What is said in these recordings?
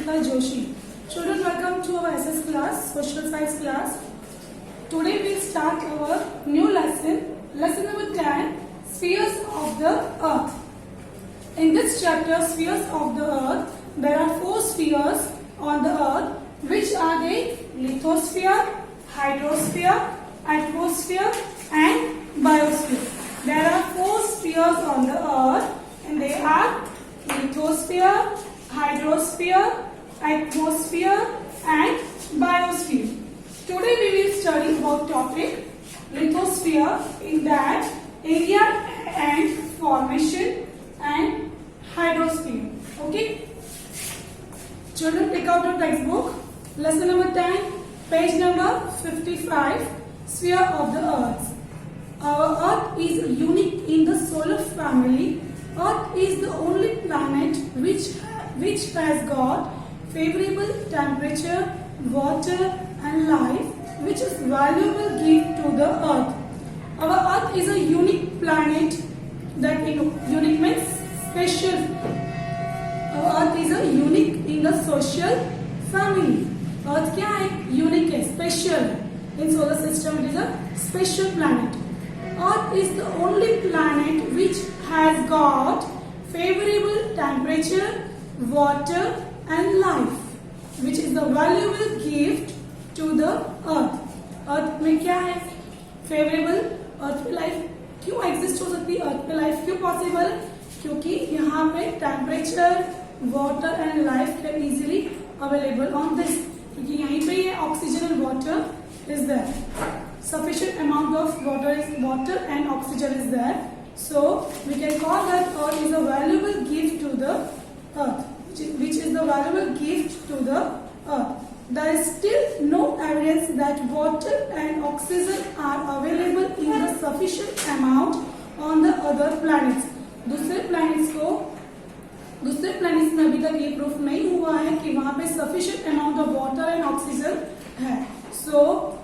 Ashika Joshi. Children, welcome to our SS class, Social Science class. Today we start our new lesson, lesson number 10, Spheres of the Earth. In this chapter, Spheres of the Earth, there are 4 spheres on the Earth, which are the lithosphere, hydrosphere, atmosphere and biosphere. There are 4 spheres on the Earth and they are lithosphere, hydrosphere, atmosphere and biosphere. Today we will study about topic lithosphere, in that area and formation, and hydrosphere. Okay? Children, take out your textbook. Lesson number 10, page number 55, Sphere of the Earth. Our Earth is unique in the solar family. Earth is the only planet which has got favorable temperature, water and life, which is valuable gift to the Earth. Our Earth is a unique planet. That unique means special. Our Earth is a unique in the social family. Earth क्या है? Unique है, special है. In solar system it is a special planet. Earth is the only planet which has got favorable temperature, water and life, which is the valuable gift to the Earth. Earth में क्या है? Favorable. Earth पे life क्यों exist हो सकती है? Earth पे life क्यों possible है? क्योंकि यहाँ पे temperature, water and life can easily available on this. क्योंकि यहीं पे ये oxygen and water is there. Sufficient amount of water and oxygen is there. So we can call that Earth is a valuable gift to the Earth, which is the valuable gift to the Earth. There is still no evidence that water and oxygen are available in the sufficient amount on the other planets. दूसरे planets में अभी तक ये proof नहीं हुआ है कि वहाँ पे sufficient amount of water and oxygen है. So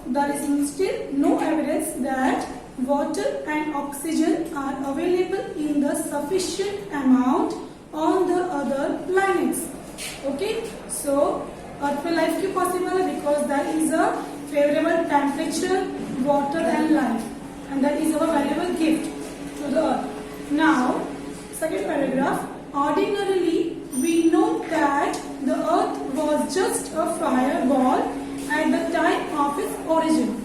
there is still no evidence that water and oxygen are available in the sufficient amount on the other planets. Okay, so Earth पे life क्यों possible है? Because there is a favorable temperature, water and life, and that is our valuable gift to the Earth. Now, second paragraph. Ordinarily, we know that the Earth was just a fireball at the time of its origin.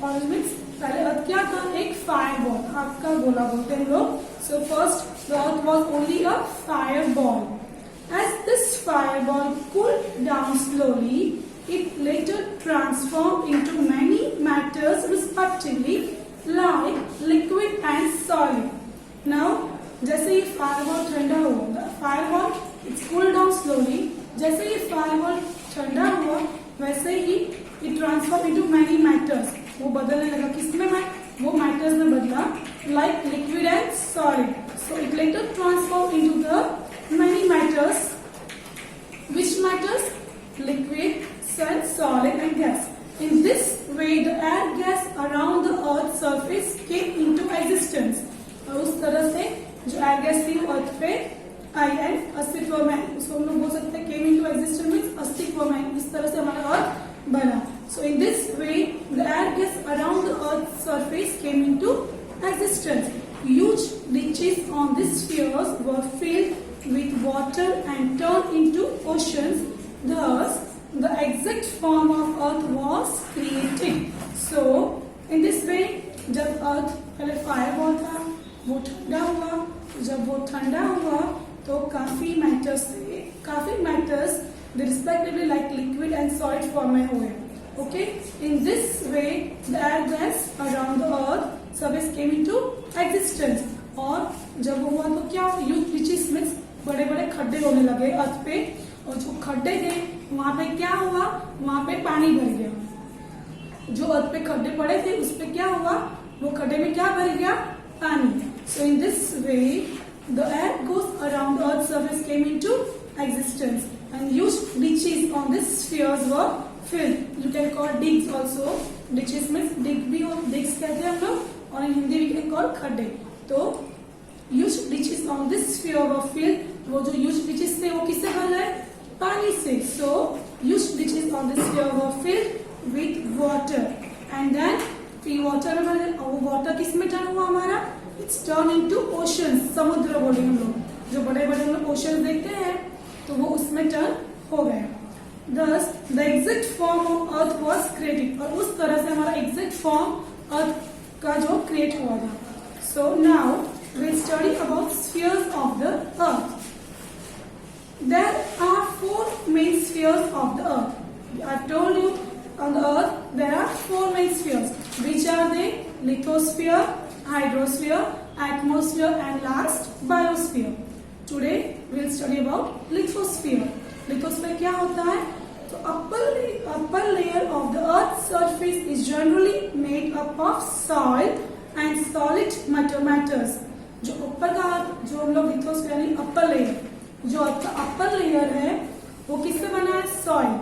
Origin means पहले अर्थ क्या था? एक fireball. आग का गोला बोलते हैं लोग. So first, the Earth was only a fireball. As this fireball cooled down slowly, it later transformed into many matters respectively, like liquid and solid. Now, जैसे ये फायरबॉल ठंडा हुआ, fireball it's cool down slowly. जैसे ये fireball ठंडा हुआ वैसे ही it transform into many matters. वो बदलने लगा. किसमें? वो मैटर्स में बदला, like liquid and solid. So it later transform into the many matters. Which matters? Liquid, solid and gas. In this way, the air gas around the Earth's surface came into existence. और उस तरह से जो air gas थी अर्थ पे आई and अस्तित्व में, उसको हम लोग बोल सकते हैं केम इनटू एग्जिस्टेंस मींस अस्तित्व में. इस तरह से हमारा अर्थ बना. So in this way the air gas around the earth surface came into existence. Huge ditches on these spheres were filled with water and turned into oceans. Thus, the exact form of Earth was created. So, in this way, जब Earth पहले fireball था, वो ठंडा हुआ. जब वो ठंडा हुआ तो काफी matters respectively like liquid and solid form में हुए. Okay, in this way the air gas around the earth surface came into existence. और जब हुआ तो क्या हुआ? ह्यूज डिचेस मींस बड़े बड़े खड्डे होने लगे अर्थ पे. और जो खड्डे थे वहां पे क्या हुआ? वहां पे पानी भर गया. जो अर्थ पे खड्डे पड़े थे उस पे क्या हुआ? वो खड्डे में क्या भर गया? पानी. So in this way, the air goes around the Earth's surface came into existence, and huge ditches on these spheres were filled. You can call digs also. Ditches means dig भी हो, digs कहते हैं हम लोग, और in Hindi we can call खड्डे. तो huge ditches on this sphere were filled. वो जो huge ditches थे वो किससे भर रहे? पानी पानी से. So huge ditches on the sphere were filled with water and then फिर वाटर में वो वाटर किस में टर्न हुआ हमारा? It's turn into ocean. समुद्र बोले हम लोग, जो बड़े बड़े हम लोग ओशन देखते हैं तो वो उसमें टर्न हो गया. Thus the exact form of earth was created. और उस तरह से हमारा exact form अर्थ का जो क्रिएट हुआ था. So now we'll study about spheres of the earth. There are 4 main spheres of the earth. I've told you on the earth there are 4 main spheres. Which are they? Lithosphere, hydrosphere, atmosphere and last biosphere. Today we'll study about lithosphere. Lithosphere क्या होता है? तो upper layer of the earth's surface is generally made up of soil and solid matters. जो ऊपर का जो हम लोग lithosphere यानी upper layer, जो upper layer है वो किससे बना है? Soil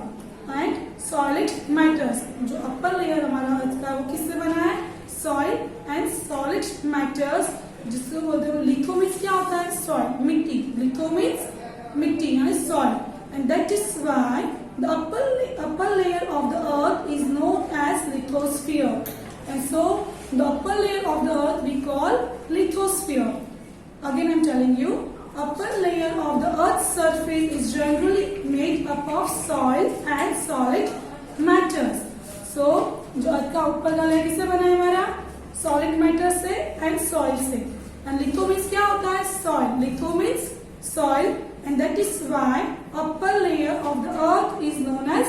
and solid matters. जो upper layer हमारा अर्थ का वो किससे बना है? Soil and solid matters. जिसको बोलते हैं लिथो मीन्स क्या होता है? Soil, मिट्टी. लिथो मीन्स मिट्टी यानी soil. And that is why the upper layer of the earth is known as lithosphere. And so the upper layer of the earth we call lithosphere. Again I'm telling you, upper layer of the earth's surface is generally made up of soil and solid matters. So जो अर्थ का ऊपर का layer किससे बना है हमारा? Solid matter से and soil से. And litho means क्या होता है? Soil. Litho means soil. And that is why upper layer of the earth is known as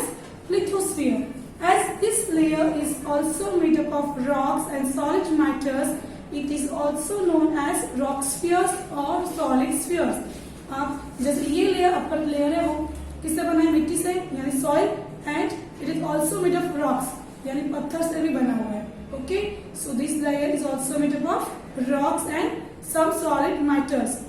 lithosphere. As this layer is also made up of rocks and solid matters, it is also known as rock spheres or solid spheres. आप जैसे ये layer upper layer है वो किससे बना है? मिट्टी से यानी soil. And it is also made of rocks यानी पत्थर से भी बना हुआ है. Okay, so this layer is also made up of rocks and some solid matters.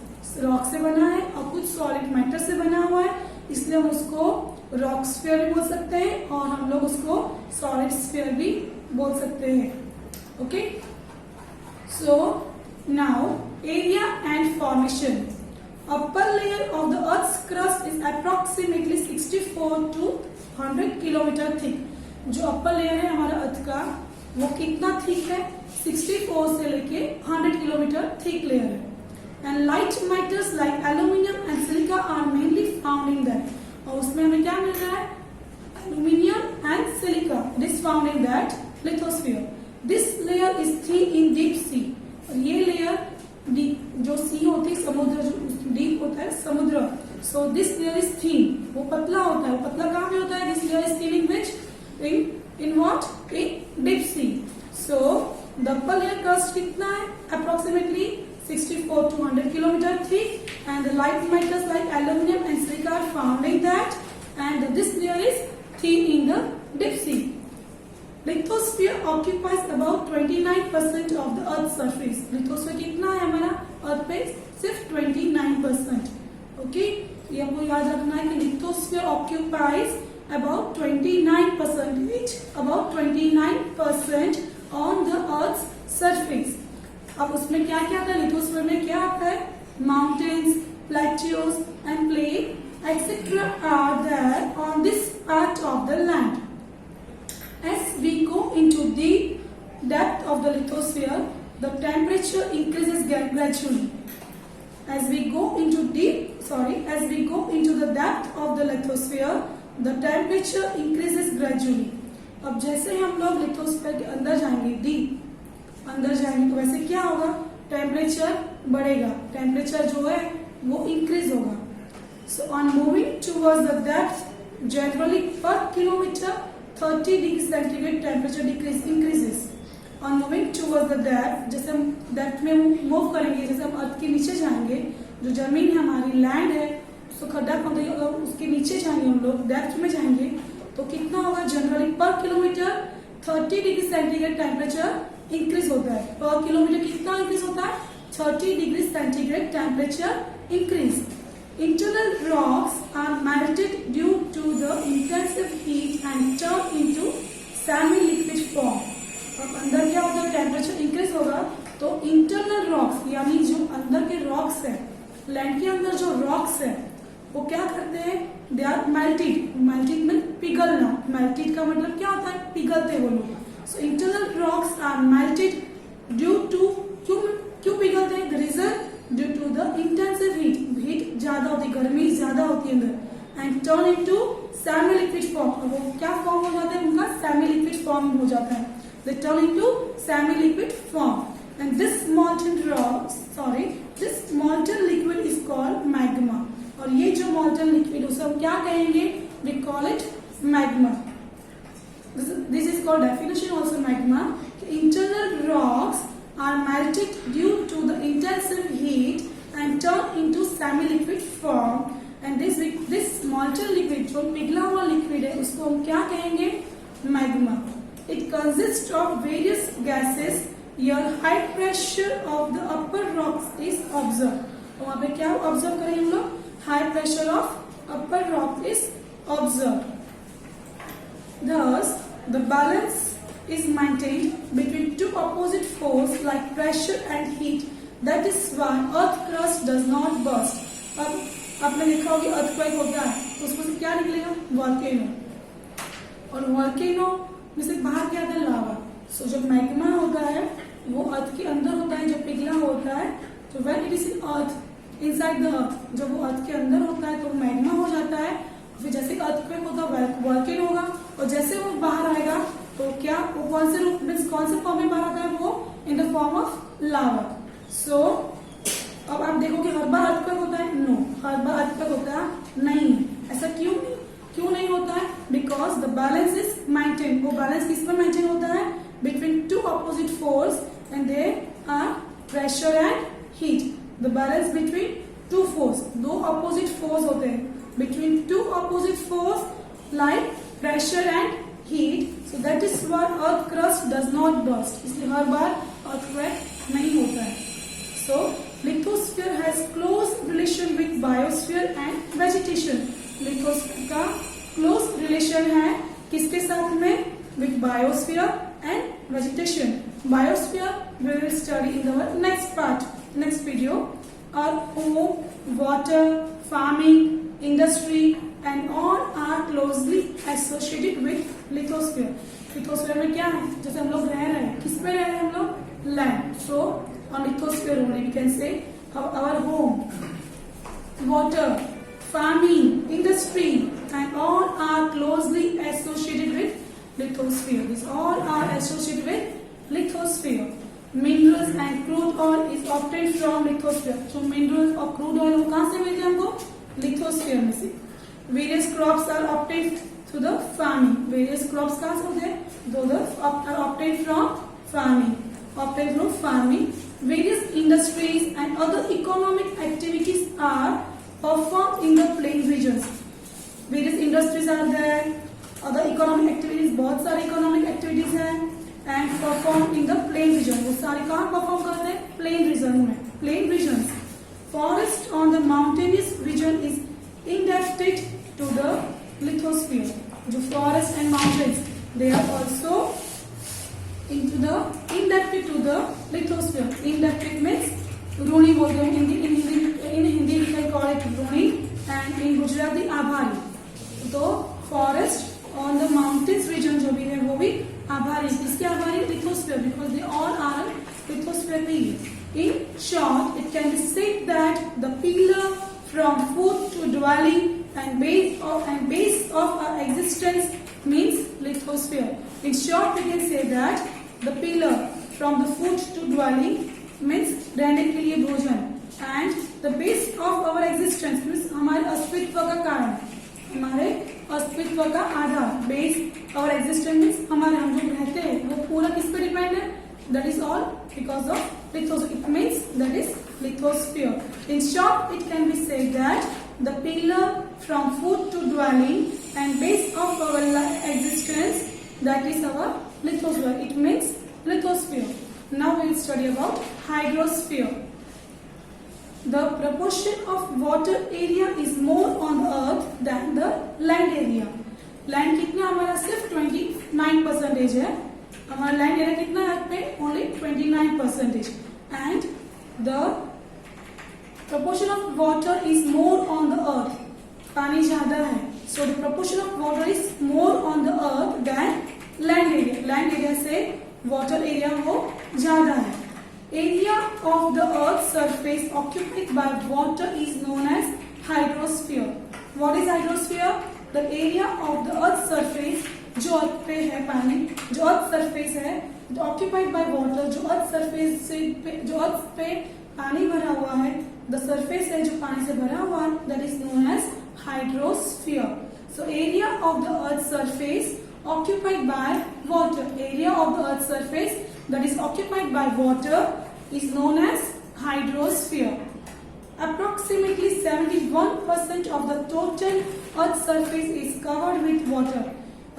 Rock से बना है और कुछ सॉलिड मैटर से बना हुआ है, इसलिए हम उसको रॉक स्फीयर भी बोल सकते हैं और हम लोग उसको सॉलिड स्फीयर भी बोल सकते हैं. Okay, so now area and formation. Upper layer of the Earth's crust is approximately 64 to 100 kilometre thick. जो अपर लेयर है हमारा अर्थ का वो कितना थिक है? 64 से लेके 100 किलोमीटर थिक लेयर है. And light matters like aluminium and silica are mainly found in that. और उसमें हमें क्या मिल रहा है? Aluminium and silica. It is found in that lithosphere. This layer is thin in deep sea. और ये layer जो सी होती है समुद्र, जो डीप होता है समुद्र. सो दिस लेयर इज थिन. वो पतला होता है. वो पतला कहाँ पे होता है? This layer is thin in which? In what? In deep sea. So the upper layer crust कितना है? Approximately 64 to 100 kilometer thick, and the light metals like aluminum and silica are found in that, and this layer is thin in the deep sea. Lithosphere occupies about 29% of the Earth's surface. Lithosphere कितना है हमारा अर्थ पे? सिर्फ 29%. Okay, ये आपको याद रखना है कि lithosphere occupies about 29%, about 29% on the Earth's surface. अब उसमें क्या क्या आता है? लिथोस्फीयर में क्या आता है? Mountains, plateaus and plain etcetera are there on this part of the land. As we go into the depth of the lithosphere, the temperature increases gradually. As we go into the depth of the lithosphere, the temperature increases gradually. अब जैसे हम लोग lithosphere के अंदर जाएंगे, deep अंदर जाएंगे, तो वैसे क्या होगा? टेम्परेचर बढ़ेगा. टेम्परेचर जो है वो इंक्रीज होगा. So on moving towards the depth, generally per kilometre 30 degree centigrade temperature increases. On moving towards the depth, जैसे हम डेप्थ में मूव करेंगे, जैसे हम अर्थ के नीचे जाएंगे, जो जमीन है हमारी, लैंड है, उसको खड्डा खोदेंगे, अगर उसके नीचे जाएंगे हम लोग, डेप्थ में जाएंगे, तो कितना होगा? Generally per kilometre 30 degree centigrade temperature increase होता है. पर किलोमीटर कितना इंक्रीज होता है? 30 degree centigrade temperature increase. Internal rocks are melted due to the intensive heat and turn into semi-liquid form. अब अंदर क्या होगा? टेम्परेचर इंक्रीज होगा तो इंटरनल रॉक्स यानी जो अंदर के रॉक्स है, लैंड के अंदर जो रॉक्स है, वो क्या करते हैं? They are melted. Melted mean पिघलना. मेल्टेड का मतलब क्या होता है? पिघलते वो लोग. So internal rocks are melted due to, क्यों पिघलते हैं? The reason due to the intensive heat. Heat ज्यादा होती है, गर्मी ज्यादा होती है अंदर. And turn into semi liquid form. वो क्या फॉर्म हो जाता है उनका? सेमी लिक्विड फॉर्म हो जाता है. They turn into semi liquid form. And this molten rock, this molten liquid is called magma. और ये जो molten liquid उसे हम क्या कहेंगे? We call it magma. This is called definition also magma. Internal rocks are melted due to the intensive heat and turn into semi-liquid form. And this molten liquid जो पिघला हुआ liquid है उसको हम क्या कहेंगे? Magma. It consists of various gases. Your high pressure of the upper rocks is observed. तो वहाँ पे क्या ऑब्जर्व करेंगे हम लोग? High pressure of upper rock is observed. Thus, the balance is maintained between two opposite forces like pressure and heat. That is why earth crust does not burst. अब आपने देखा होगा earthquake होता है तो उसमें से क्या निकलेगा? वॉल्केनो. और वॉल्केनो में से बाहर क्या आता है? लावा. सो जब मैग्मा होता है वो अर्थ के अंदर होता है, जब पिघला होता है. तो when it is in earth, inside the earth, जब वो अर्थ के अंदर होता है तो मैग्मा हो जाता है. फिर जैसे अर्थक्वेक होता है वॉल्केनो होगा. और जैसे वो बाहर आएगा तो क्या वो कौन से रूप में, कौन से फॉर्म में बाहर आता है? वो in the form of lava. So अब आप देखोगे हर बार अर्थक्वेक होता है? नो, हर बार अर्थक्वेक होता है नहीं. ऐसा क्यों नहीं होता है? Because the balance is maintain. वो बैलेंस किस में मेंटेन होता है? Between two opposite force and they are pressure and heat. The balance between two force, दो अपोजिट फोर्स होते हैं. Between two opposite force like pressure and heat. So that is why earth crust does not burst. इसलिए हर बार earthquake नहीं होता है. So lithosphere has close relation with biosphere and vegetation. lithosphere का close relation है किसके साथ में? With biosphere and vegetation. Biosphere we will study in our next part, next video. Our home, water, farming, industry and all are closely associated with lithosphere. lithosphere में क्या है? जैसे हम लोग रह रहे हैं, किस पे रह रहे हैं हम लोग? Land. So on lithosphere only we can say our home, water, farming, industry and all are closely associated with lithosphere. These all are associated with lithosphere. Minerals and crude oil is obtained from lithosphere. So minerals और crude oil कहाँ से मिलते हैं हमको? lithosphere में से. Various crops are obtained through the farming. Various crops कहाँ से होते हैं? Those are obtained from farming. Obtained from farming. Various industries and other economic activities are performed in the plain regions. Various industries are there. Other economic activities, बहुत सारे economic activities हैं. And performed in the plain region. वो सारे कहाँ perform करते हैं? Plain region में. Plain regions. Forest on the mountainous region is indebted to the lithosphere. जो forest and mountains, they are also indebted to the lithosphere. Indebted means ऋणी बोलते हैं in Hindi we can call it ऋणी and in Gujarati आभारी. तो forest on the mountains region जो भी है वो भी आभारी. इसके आभारी lithosphere because they all are lithosphere region. In short, it can be said that the pillar from food to dwelling and base of our existence means lithosphere. In short, we can say that the pillar from the food to dwelling means रहने के लिए भोजन and the base of our existence means हमारे अस्तित्व का कारण, हमारे अस्तित्व का आधार. base our existence means हमारे हम जो रहते हैं वो पूरा किस पे डिपेंड है? That is all because of lithosphere. It means that is lithosphere. In short, it can be said that the pillar from food to dwelling and base of our existence, that is our lithosphere. It means lithosphere. Now we will study about hydrosphere. The proportion of water area is more on the earth than the land area. Land कितना हमारा सिर्फ 29% है. हमारा land area कितना है पे? Only 29%. And the proportion of water is more on the earth. पानी ज्यादा है. So the proportion of water is more on the earth than land area. Land area से water area वो ज्यादा है. Area of the earth's surface occupied by water is known as hydrosphere. What is hydrosphere? The area of the earth's surface जो अर्थ पे है पानी, जो earth surface है, जो ऑक्यूपाइड बाय वाटर, जो अर्थ सरफेस से जो अर्थ पे पानी भरा हुआ है, द सरफेस है जो पानी से भरा हुआ है, that is known as hydrosphere. So area of the earth surface occupied by water, area of the earth surface that is occupied by water is known as hydrosphere. Approximately 71% of the total earth surface is covered with water.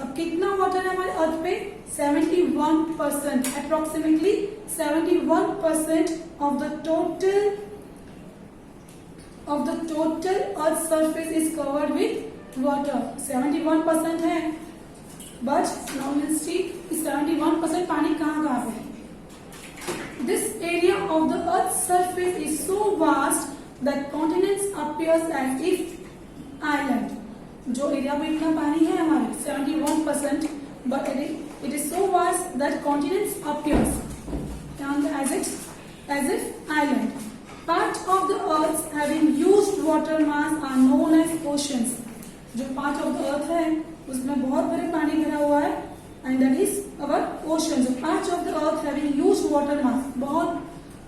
अब कितना water है हमारे अर्थ पे? 71%. Approximately 71% of the total earth surface is covered with water. 71% है. But now we'll see 71% पानी कहाँ पे है. This area of the earth's surface is so vast that continents appears as if island. जो एरिया में इतना पानी है हमारे 71%, but it is so vast that continents appears as if island. Part of the earth having huge water mass are known as oceans. जो part of the earth है उसमें बहुत बड़े पानी भरा हुआ है, and that is our oceans. Part of the earth having huge water mass, बहुत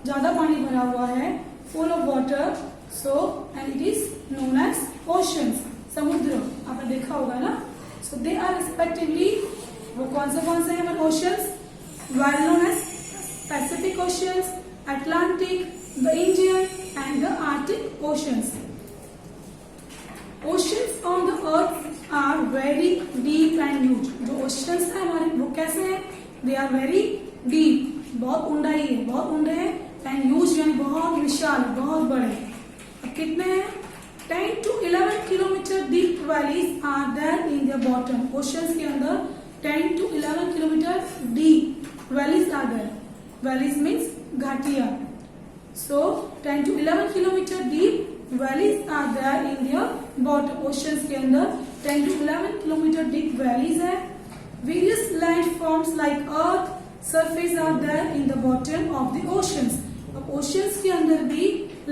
ज्यादा पानी भरा हुआ है, full of water, so and it is known as oceans. समुद्र आपने देखा होगा ना. सो दे आर रिस्पेक्टिवली, वो कौन से हैं हमारे oceans? Well known as Pacific oceans, Atlantic, the Indian and the Arctic oceans. Oceans on the earth are very deep and huge. जो ओशंस है हमारे वो कैसे हैं? दे आर वेरी डीप, बहुत ऊंडाई है, बहुत ऊंडे हैं, एंड ह्यूज यानी बहुत विशाल, बहुत बड़े. अब कितने हैं? 10 to 11 kilometer deep valleys are there in their bottom. Oceans के अंदर 10 to 11 kilometer deep valleys are there. Valleys means घाटियां. So 10 to 11 kilometer deep valleys are there in their bottom. Oceans के अंदर 10 to 11 kilometer deep valleys है. Various landforms like earth surface are there in the bottom of the oceans. अब oceans के अंदर भी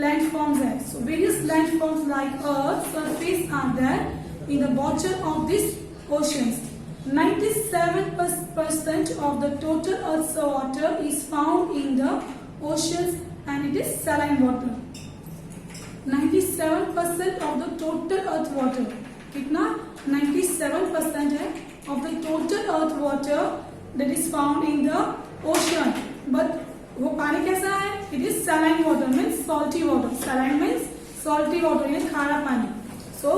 landforms है. So various landforms like earth surface are there in the bottom of these oceans. 97% of the total earth's water is found in the oceans and it is saline water. 97% of the total earth water, कितना? 97% है of the total earth water that is found in the ocean. But वो पानी कैसा है? It is saline water, means salty water. Saline means salty water, यानी खारा पानी. So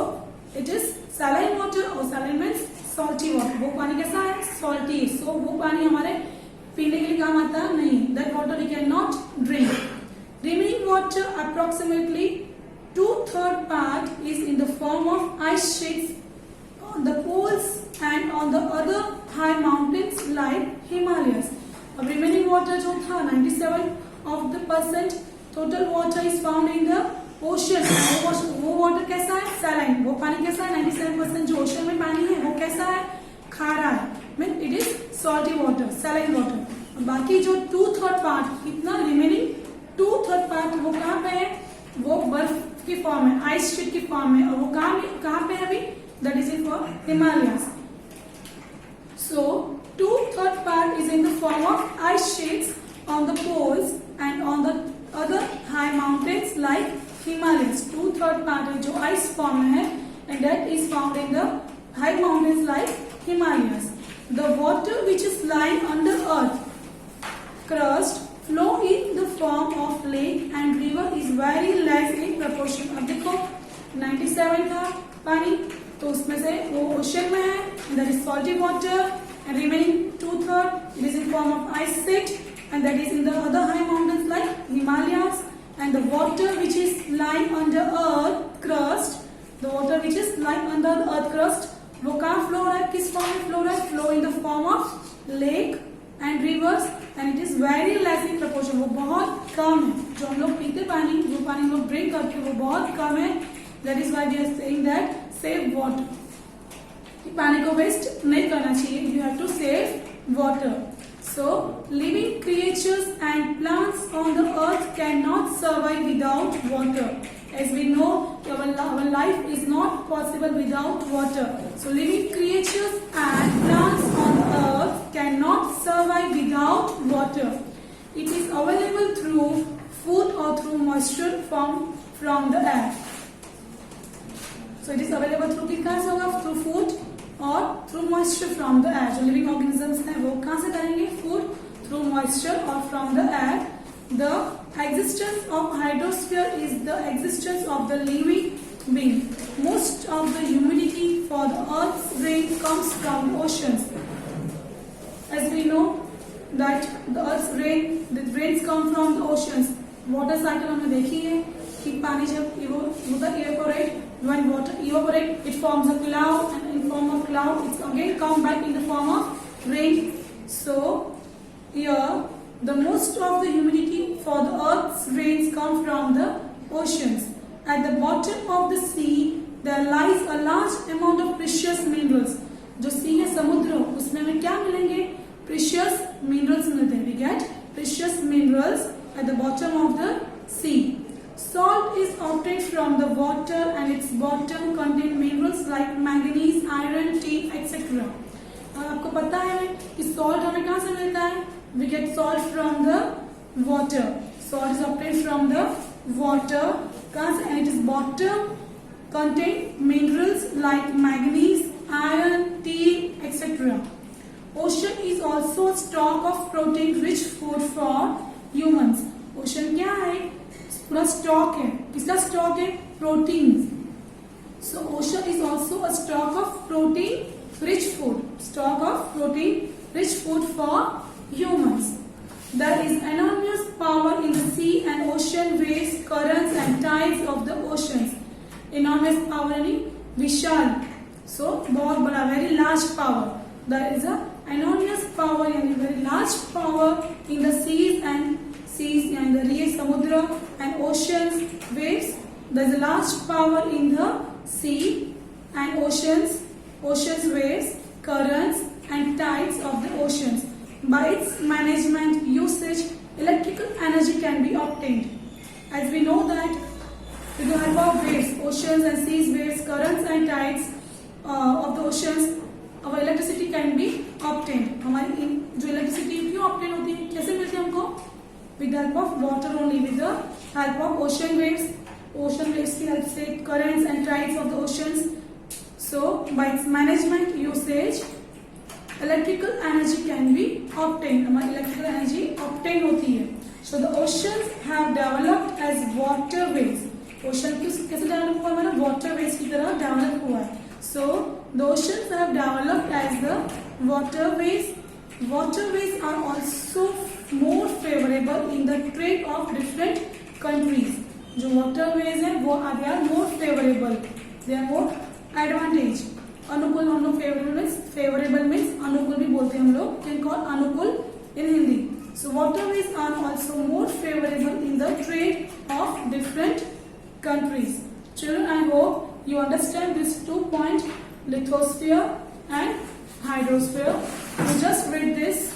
it is saline water और सलाइन मीन्स सॉल्टी वाटर. वो पानी कैसा है? सॉल्टी. सो वो पानी हमारे पीने के लिए काम आता है नहीं. That water we can not drink. Remaining water approximately 2/3 part is in the form of ice sheets on the poles and on the other high mountains like Himalayas. अब रिमेनिंग वाटर जो था 97% total water is found in the ocean. वो water कैसा है? Saline. वो पानी कैसा है? 97% जो ओशन में पानी है वो कैसा है? खारा है, mean it is salty water, saline water. बाकी जो 2/3 पार्ट, कितना? रिमेनिंग 2/3 पार्ट वो कहाँ पे है? वो बर्फ की फॉर्म है, आइस शीट की फॉर्म है. और वो कहाँ पे है अभी? That is in for Himalayas. So 2/3 part is in the form of ice sheets on the poles and on the other high mountains like Himalayas. 2/3 part है जो ice form है and that is found in the high mountains like Himalayas. The water which is lying under earth crust flow in the form of lake and river is very less in proportion. अब देखो 97 था पानी, तो उसमें से वो ocean में है, that is salty water, and remaining 2/3 it is in form of ice sheet and that is in the other high mountains like Himalayas. And the water which is lying under earth crust, the water which is lying under the earth crust, वो कहाँ flow रहा है? किस form में flow रहा है? Flow in the form of lake and reverse and it is very less in proportion. वो बहुत कम है. जो हम लोग पीते पानी, जो पानी हम लोग ड्रिंक करते हैं वो बहुत कम है That is why they are saying that save water. पानी को वेस्ट नहीं करना चाहिए. You have to save water. So living creatures and plants on the earth cannot survive without water. As we know, our life is not possible without water. So living creatures and plants on the earth cannot survive without water. It is available through food or through moisture from the air. So it is available through किस से होगा? Through food or through moisture from the air. जो living organisms हैं वो कहाँ से करेंगे? Food, through moisture or from the air. The existence of hydrosphere is the existence of the living being. Most of the humidity for the earth's rain comes from the oceans. As we know that the earth's rains come from the oceans. Water cycle हमने देखी है कि पानी जब evaporate, when water evaporate, it forms a cloud, and in form of cloud, it's again come back in the form of rain. So here, the most of the humidity for the earth's rains come from the oceans. At the bottom of the sea, there lies a large amount of precious minerals. जो sea है समुद्र, उसमें हमें क्या मिलेंगे? Precious minerals मिलते हैं. We get precious minerals at the bottom of the sea. Salt is obtained from the water and its bottom contain minerals like manganese, iron, tin, etc. आपको पता है कि salt हमें कहाँ से मिलता है? We get salt from the water. Salt is obtained from the water, and its bottom contain minerals like manganese, iron, tin, etc. Ocean is also a stock of protein-rich food for humans. Ocean क्या है? पूरा stock है. किसका stock है? Proteins. So ocean is also a stock of protein-rich food. Stock of protein-rich food for humans. There is enormous power in the sea and ocean waves, currents and tides of the oceans. Enormous power यानी विशाल. So बहुत बड़ा, very large power. There is a enormous power यानी very large power in the seas and the real samudra and oceans waves. There is a large power in the sea and oceans waves, currents and tides of the oceans. By its management usage, electrical energy can be obtained. As we know that with the help of waves, oceans and seas waves, currents and tides of the oceans, our electricity can be obtained. हमारी जो electricity क्यों obtain होती है? कैसे मिलती है हमको? With the help of water only, with the help of ocean waves की help से, currents and tides of the oceans. So by its management usage, electrical energy can be obtained. हमारी electrical energy obtain होती है. So the oceans have developed as waterways. Ocean कैसे develop हुआ? हमारा waterways की तरह develop हुआ है. So the oceans have developed as the waterways. Waterways are also more favorable in the trade of different countries. जो waterways हैं वो they are more favorable. They are more advantage. अनुकूल हम लोग favorable means अनुकूल भी बोलते हैं हम लोग. Can call अनुकूल in Hindi. So waterways are also more favorable in the trade of different countries. Children, I hope you understand these 2 points, lithosphere and hydrosphere. You just read this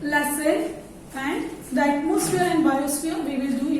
lesson, and the atmosphere and biosphere we will do